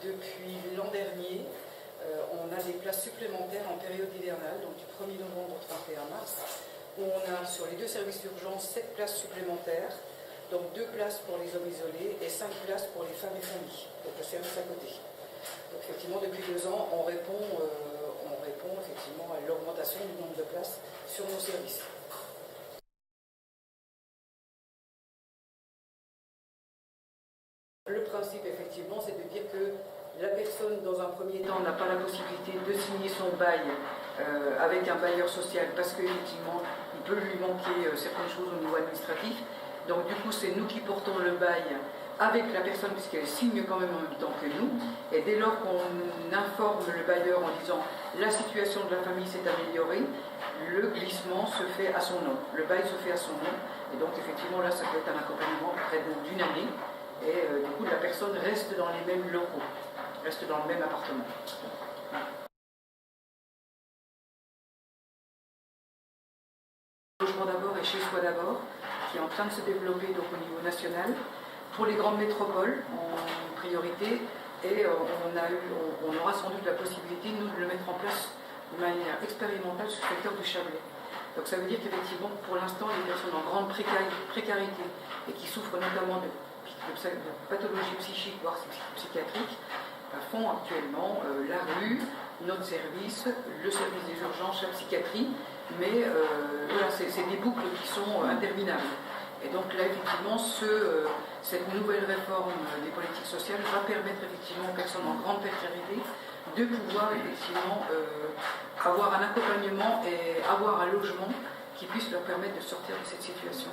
depuis l'an dernier, on a des places supplémentaires en période hivernale, donc du 1er novembre au 31 mars, où on a sur les 2 services d'urgence 7 places supplémentaires, donc 2 places pour les hommes isolés et 5 places pour les femmes et familles, donc le service à côté. Donc effectivement, depuis 2 ans, on répond effectivement à l'augmentation du nombre de places sur nos services. Le principe, effectivement, c'est de dire que la personne, dans un premier temps, n'a pas la possibilité de signer son bail avec un bailleur social parce qu'effectivement, il peut lui manquer certaines choses au niveau administratif. Donc, du coup, c'est nous qui portons le bail avec la personne, puisqu'elle signe quand même en même temps que nous. Et dès lors qu'on informe le bailleur en disant la situation de la famille s'est améliorée, le glissement se fait à son nom. Le bail se fait à son nom. Et donc, effectivement, là, ça peut être un accompagnement près d'une année. Et du coup, la personne reste dans les mêmes locaux, reste dans le même appartement. Logement d'abord et chez soi d'abord, qui est en train de se développer donc, au niveau national, pour les grandes métropoles en priorité, et on aura sans doute la possibilité, nous, de le mettre en place de manière expérimentale sur le secteur du Chablais. Donc ça veut dire qu'effectivement, pour l'instant, les personnes en grande précarité et qui souffrent notamment de pathologies psychiques, voire psychiatriques, font actuellement la rue, notre service, le service des urgences, la psychiatrie, mais voilà, c'est des boucles qui sont interminables. Et donc là, effectivement, cette nouvelle réforme des politiques sociales va permettre effectivement aux personnes en grande précarité de pouvoir effectivement avoir un accompagnement et avoir un logement qui puisse leur permettre de sortir de cette situation.